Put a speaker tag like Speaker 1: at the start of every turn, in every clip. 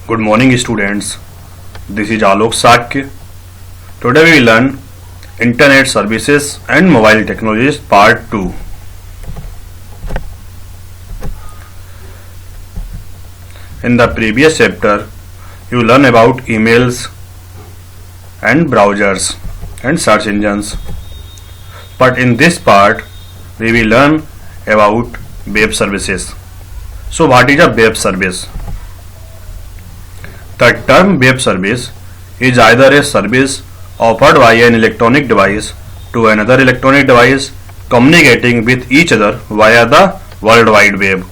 Speaker 1: Good morning, students. This is Alok Sakya. Today we will learn Internet Services and Mobile Technologies Part 2. In the previous chapter, you learn about emails and browsers and search engines. But in this part, we will learn about web services. So what is a web service? The term web service is either a service offered by an electronic device to another electronic device communicating with each other via the World Wide Web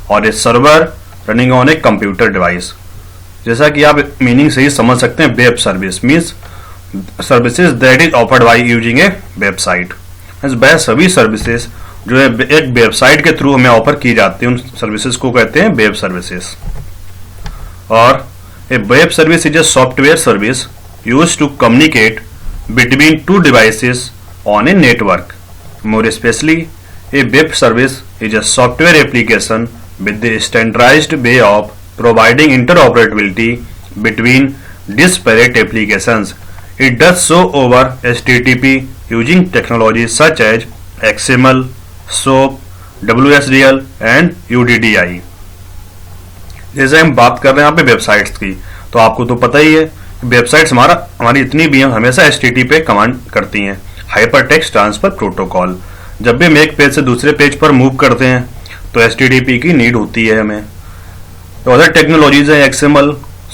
Speaker 1: or a server running on a computer device. जैसा कि आप meaning से ही समझ सकते हैं, web service means services that is offered by using A website. वह सभी services जो है एक वेबसाइट के थ्रू हमें ऑफर की जाती है, उन सर्विसेज को कहते हैं वेब सर्विसेज। और a web service is a software service used to communicate between two devices on a network. More especially, a web service is a software application with the standardized way of providing interoperability between disparate applications. It does so over HTTP using technologies such as XML, SOAP, WSDL and UDDI. जैसे हम बात कर रहे हैं यहाँ पे websites की, तो आपको तो पता ही है वेबसाइट्स हमारी इतनी भी हैं, हमेशा HTTP पे कमांड करती हैं, हाइपर टेक्स्ट ट्रांसफर प्रोटोकॉल। जब भी हम एक पेज से दूसरे पेज पर मूव करते हैं तो HTTP की नीड होती है हमें। तो अदर टेक्नोलॉजीज है XML,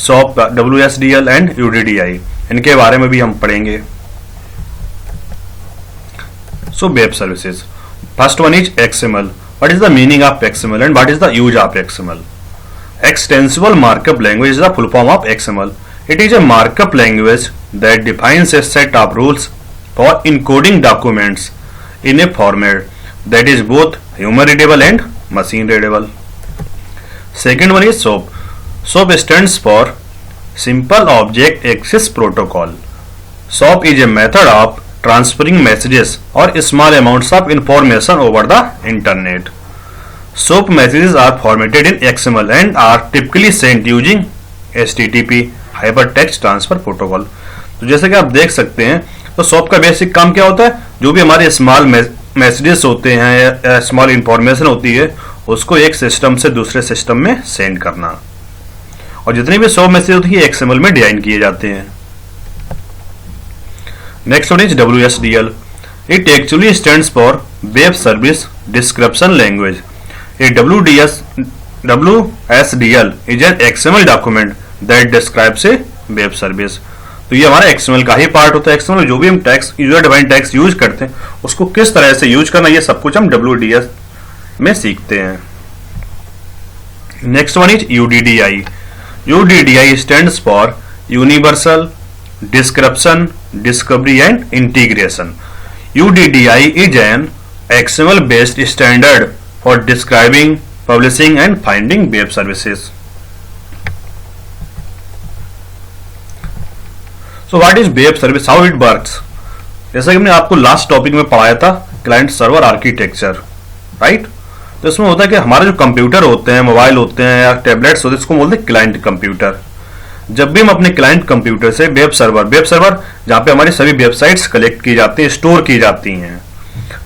Speaker 1: SOAP, WSDL and UDDI, इनके बारे में भी हम पढ़ेंगे। So web services, first one is XML. What is the meaning of XML and what is the use of XML? Extensible Markup Language is the full form of XML. It is a markup language that defines a set of rules for encoding documents in a format that is both human readable and machine readable. Second one is SOAP. SOAP stands for Simple Object Access Protocol. SOAP is a method of transferring messages or small amounts of information over the internet. SOAP messages are formatted in XML and are typically sent using HTTP Hypertext Transfer Protocol. तो जैसे कि आप देख सकते हैं, तो SOAP का basic काम क्या होता है? जो भी हमारे स्मॉल मैसेजेस होते हैं या स्मॉल इंफॉर्मेशन होती है, उसको एक सिस्टम से दूसरे सिस्टम में सेंड करना। और जितनी भी SOAP मैसेज होती है XML में डिजाइन किए जाते हैं। Next one is WSDL. It actually stands for web service description language. A WSDL is an XML document that describes a web service. तो ये हमारा XML का ही पार्ट होता है। XML जो भी हम text, user defined text use करते हैं, उसको किस तरह से यूज करना, ये सब कुछ हम WDS में सीखते हैं। Next one is UDDI. UDDI stands for Universal Description, Discovery and Integration. UDDI is an XML based standard for describing, publishing and finding web services. So what is web service? How it works? जैसा कि हमने आपको last topic में पढ़ाया था, client server architecture, right? तो इसमें होता है कि हमारे जो कंप्यूटर होते हैं, मोबाइल होते हैं या टैबलेट्स होते हैं, इसको बोलते हैं क्लाइंट कंप्यूटर। जब भी हम अपने क्लाइंट कंप्यूटर से वेब सर्वर जहाँ पे हमारी सभी वेबसाइट्स कलेक्ट की जाती हैं, स्टोर की जाती हैं,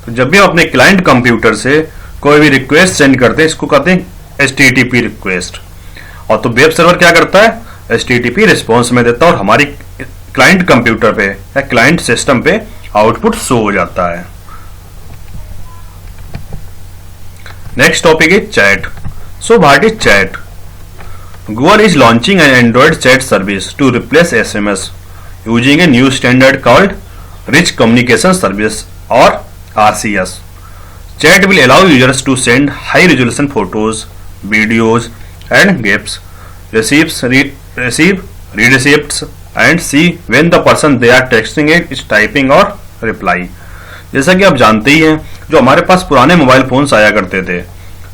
Speaker 1: तो जब भी हम अपने क्लाइंट कंप्यूटर से कोई भी रिक्वेस्ट सेंड करते हैं, इसको कहते हैं HTTP रिक्वेस्ट। और तो वेब सर्वर क्या करता है? HTTP रिस्पॉन्स में देता है और हमारी क्लाइंट कंप्यूटर पे या क्लाइंट सिस्टम पे आउटपुट शो हो जाता है। Next topic is chat. So what is chat? Google is launching an Android chat service to replace SMS using a new standard called Rich Communication Service or RCS. Chat will allow users to send high-resolution photos, videos, and GIFs, receive read receipts, and see when the person they are texting is typing or reply. जैसा कि आप जानते ही हैं, जो हमारे पास पुराने mobile phones आया करते थे,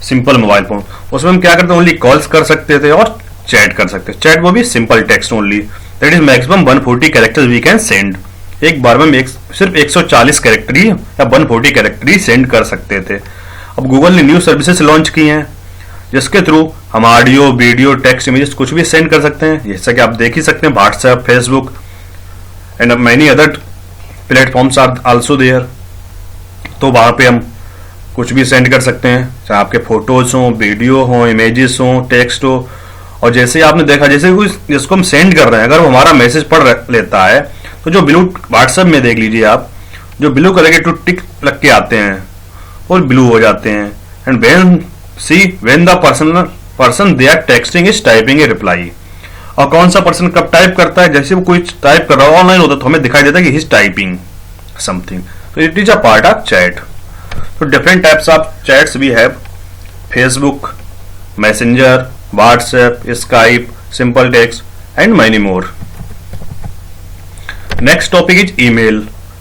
Speaker 1: सिंपल मोबाइल फोन, उसमें हम क्या करते थे? ओनली कॉल्स कर सकते थे और चैट कर सकते थे। चैट वो भी simple text only, that is maximum 140 characters we can send. एक बार में सिर्फ 140 कैरेक्टर ही या 140 कैरेक्टर ही सेंड कर सकते थे। अब गूगल ने न्यू सर्विसेज लॉन्च की हैं, जिसके थ्रू हम ऑडियो, वीडियो, टेक्स्ट, इमेजेस कुछ भी सेंड कर सकते हैं। जैसा कि आप देख ही सकते हैं, WhatsApp, Facebook and many other platforms are also there. तो वहाँ पे हम कुछ भी सेंड कर सकते हैं, चाहे आपके फोटोज हों, वीडियो हों, इमेजेस हों, टेक्स्ट हो। और जैसे आपने देखा, जैसे कोई जिसको हम सेंड कर रहे हैं, अगर वो हमारा मैसेज पढ़ लेता है तो जो ब्लू, व्हाट्सएप में देख लीजिए आप, जो ब्लू कलर के टू टिक लग के आते हैं और ब्लू हो जाते हैं। And when the person they are texting is typing a reply. और कौन सा पर्सन कब टाइप करता है, जैसे वो कोई टाइप कर रहा है ऑनलाइन होता है तो हमें दिखाई देता है कि ही इज टाइपिंग समथिंग। तो it is a part of chat. तो different types of chats we have, Facebook, Messenger, WhatsApp, Skype, simple text and many more. Next topic is email,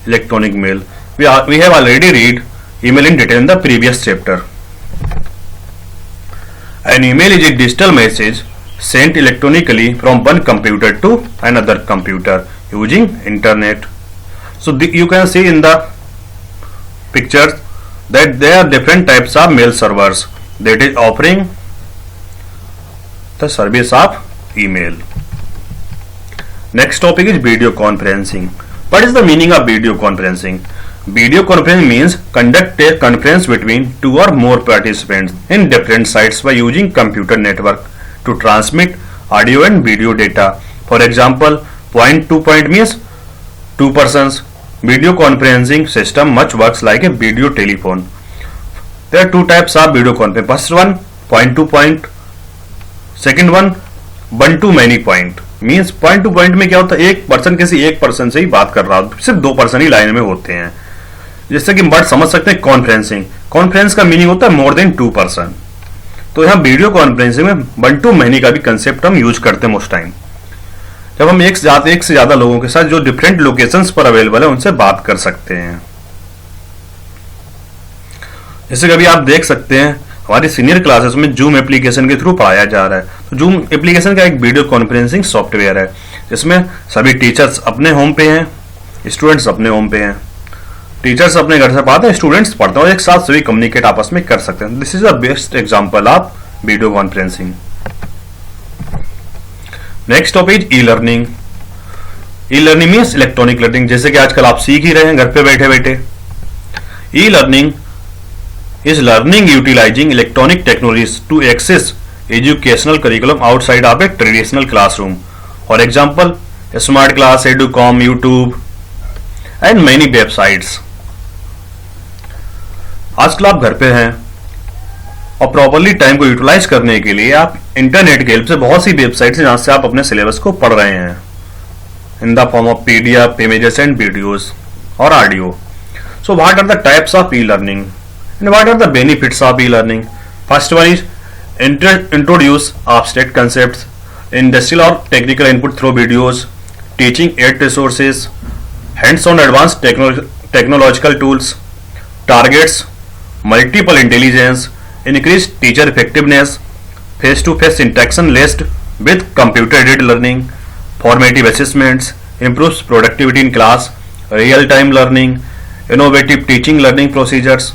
Speaker 1: electronic mail. We have already read email in detail in the previous chapter. An email is a digital message sent electronically from one computer to another computer using internet. So you can see in the pictures that there are different types of mail servers that is offering the service of email. Next topic is video conferencing. What is the meaning of video conferencing? Video conferencing means conduct a conference between two or more participants in different sites by using computer network to transmit audio and video data. For example, point to point means two persons. Video conferencing system much works like a video telephone. There are two types of video conferencing. First one, point to point. Second one, one to many point. Means point two point में क्या होता है, एक person किसी एक person से ही बात कर रहा हो, सिर्फ दो पर्सन ही लाइन में होते हैं। जैसे कि वर्ड समझ सकते हैं कॉन्फ्रेंसिंग। कॉन्फ्रेंस का मीनिंग होता है मोर देन टू पर्सन। तो यहाँ वीडियो कॉन्फ्रेंसिंग में वन टू मैनी का भी कंसेप्ट हम यूज करते हैं मोस्ट टाइम, जब हम एक से ज्यादा लोगों के साथ जो डिफरेंट लोकेशंस पर अवेलेबल है उनसे बात कर सकते हैं। जैसे कभी आप देख सकते हैं हमारी सीनियर क्लासेस में जूम एप्लीकेशन के थ्रू पढ़ाया जा रहा है। तो जूम एप्लीकेशन का एक वीडियो कॉन्फ्रेंसिंग सॉफ्टवेयर है, जिसमें सभी टीचर्स अपने होम पे हैं, स्टूडेंट्स अपने होम पे हैं। टीचर्स अपने घर से पढ़ाते हैं, स्टूडेंट्स पढ़ते हैं और एक साथ सभी कम्युनिकेट आपस में कर सकते हैं। This is the best example of video conferencing. Next topic e learning. E learning means electronic learning, जैसे कि आजकल आप सीख ही रहे हैं घर पे बैठे बैठे। E learning is learning utilizing electronic technologies to access educational curriculum outside of a traditional classroom. For example, Smart Class, Educom, YouTube and many websites. आजकल आप घर पे हैं और प्रॉपरली टाइम को यूटिलाइज करने के लिए आप इंटरनेट की हेल्प से बहुत सी वेबसाइट्स हैं जहां से आप अपने सिलेबस को पढ़ रहे हैं in the form of PDF, images and videos or audio. So what are the types of e-learning? And what are the benefits of e-learning? First one is introduce abstract concepts, industrial or technical input through videos, teaching aid resources, hands-on advanced technological tools, targets multiple intelligence, increase teacher effectiveness, face-to-face interaction laced with computer-aided learning, formative assessments, improves productivity in class, real-time learning, innovative teaching learning procedures.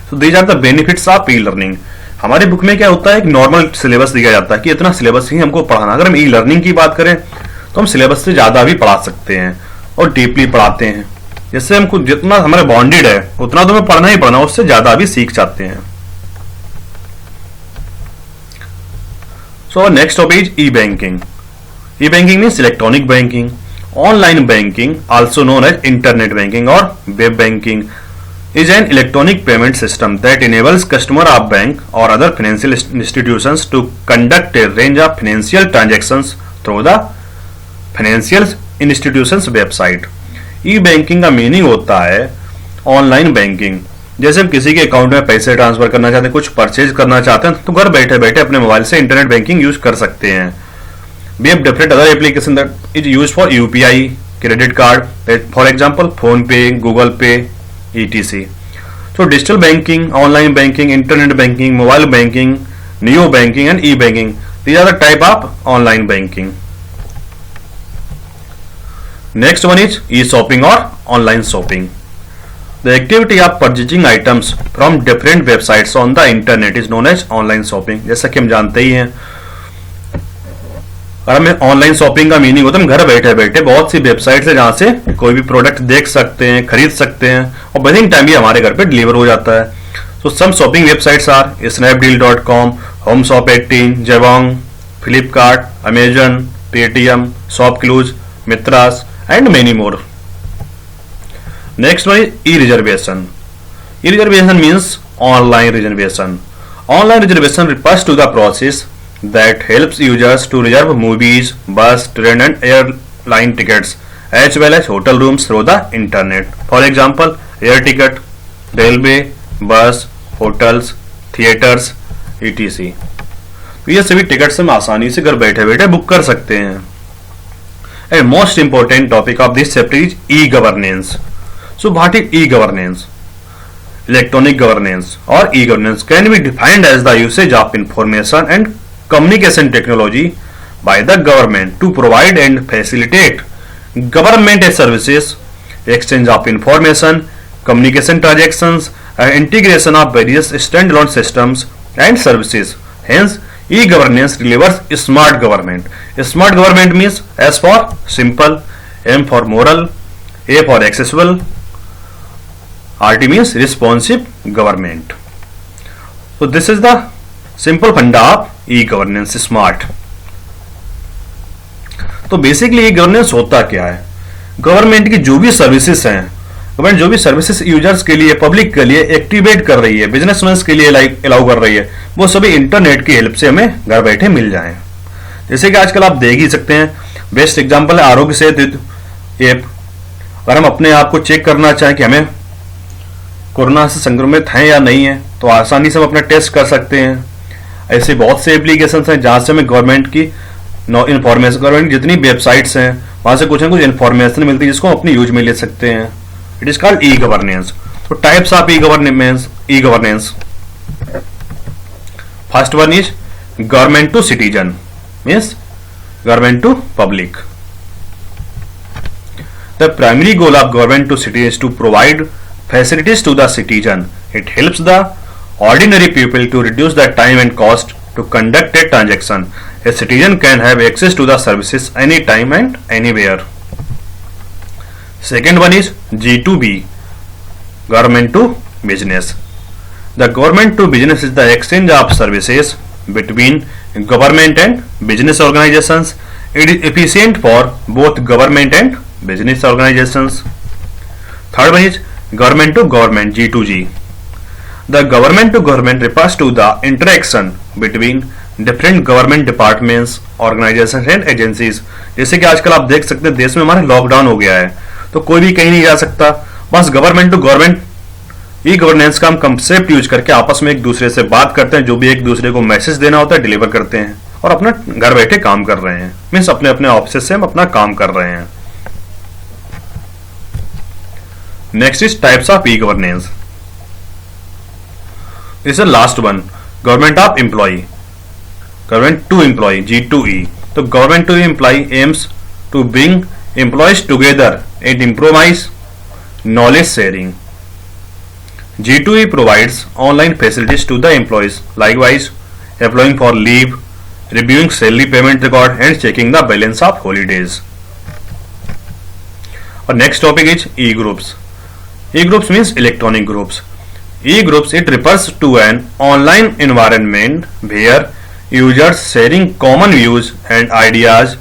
Speaker 1: So these are the benefits of e-learning. हमारी book में क्या होता है, एक normal syllabus दिया जाता है कि इतना सिलेबस ही हमको पढ़ाना। अगर हम ई लर्निंग की बात करें तो हम सिलेबस से ज्यादा भी पढ़ा सकते हैं और डीपली पढ़ाते हैं, जिससे हमको जितना हमारे बॉन्डेड है उतना तो हमें पढ़ना ही पढ़ना, उससे ज्यादा भी सीख जाते हैं। So next topic is e banking. E banking means electronic banking, online banking also known as internet banking और web banking is an electronic payment system that enables customer of bank or other financial institutions to conduct a range of financial transactions through the financial institutions website. E-banking का meaning होता है online banking. जैसे हम किसी के account में पैसे transfer करना चाहते हैं, कुछ परचेज करना चाहते हैं, तो घर बैठे बैठे अपने मोबाइल से इंटरनेट बैंकिंग यूज कर सकते हैं। We have different other application that is used for UPI, credit card, for example phone pay, Google Pay, etc. So digital banking, online banking, internet banking, mobile banking, neo banking and e-banking, these are the type of online banking. Next one is e-shopping or online shopping. The activity of purchasing items from different websites on the internet is known as online shopping. जैसा कि हम जानते ही हैं, और हमें online shopping का meaning होता है हम घर बैठे बैठे बहुत सी वेबसाइट है जहां से कोई भी प्रोडक्ट देख सकते हैं, खरीद सकते हैं और विद इन टाइम भी हमारे घर पे डिलीवर हो जाता है. So some shopping websites are snapdeal.com, homeshop18, Jabong, Flipkart, Amazon, Paytm, Shopclues, Mitras and many more. Next one is e-reservation. E-reservation means online reservation. Online reservation refers to the process that helps users to reserve movies, bus, train and airline tickets as well as hotel rooms through the internet. For example, air ticket, railway, bus, hotels, theaters, etc. तो ये सभी tickets हम आसानी से घर बैठे बैठे book कर सकते हैं. And most important topic of this chapter is e governance. So what is e-governance? Electronic governance or e-governance can be defined as the usage of information and communication technology by the government to provide and facilitate government services, exchange of information, communication transactions, and integration of various standalone systems and services. Hence, e-governance delivers smart government. Smart government means S for simple, M for moral, A for accessible, RT means responsive government. So this is the simple funda of e-governance, smart. तो basically e governance होता क्या है? Government की जो भी services हैं, government जो भी सर्विसेज यूजर्स के लिए, पब्लिक के लिए एक्टिवेट कर रही है, बिजनेसमैन के लिए अलाउ कर रही है, वो सभी इंटरनेट की हेल्प से हमें घर बैठे मिल जाएं. जैसे कि आजकल आप देख ही सकते हैं, बेस्ट एग्जांपल है आरोग्य सेतु ऐप. अगर हम अपने आप को चेक करना चाहें कि हमें कोरोना से संक्रमित हैं या नहीं है, तो आसानी से हम अपना टेस्ट कर सकते हैं. ऐसे बहुत से एप्लीकेशंस हैं जहां से हमें गवर्नमेंट की इन्फॉर्मेशन, गवर्नमेंट की जितनी वेबसाइट्स हैं वहां से कुछ ना कुछ इन्फॉर्मेशन मिलती है जिसको हम अपने यूज में ले सकते हैं. It is called e governance. तो types of e governance. First one is government to citizen, means government to public. The primary goal of government to citizen is to provide facilities to the citizen. It helps the ordinary people to reduce the time and cost to conduct a transaction. A citizen can have access to the services anytime and anywhere. Second one is G2B, government to business. The government to business is the exchange of services between government and business organizations. It is efficient for both government and business organizations. Third one is government to government, G2G. The government to government refers to the interaction between different government departments, organizations and agencies. जैसे कि आजकल आप देख सकते हैं देश में हमारे लॉकडाउन हो गया है, तो कोई भी कहीं नहीं जा सकता. बस government to government e governance का हम कंसेप्ट यूज करके आपस में एक दूसरे से बात करते हैं. जो भी एक दूसरे को मैसेज देना होता है डिलीवर करते हैं और अपना घर बैठे काम कर रहे हैं. मीन्स अपने अपने ऑफिस से हम अपना काम कर रहे हैं. Next is types of e-governance. This is the last one. Government of employee. Government to employee, G2E. So government to employee aims to bring employees together and improvise knowledge sharing. G2E provides online facilities to the employees, likewise applying for leave, reviewing salary payment record and checking the balance of holidays. Our next topic is e-groups. E-groups means electronic groups. E-groups, it refers to an online environment where users sharing common views and ideas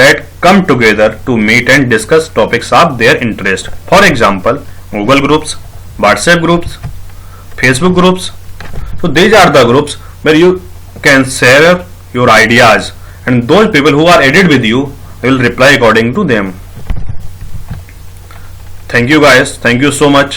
Speaker 1: that come together to meet and discuss topics of their interest. For example, Google groups, WhatsApp groups, Facebook groups. So these are the groups where you can share your ideas and those people who are added with you will reply according to them. Thank you guys. Thank you so much.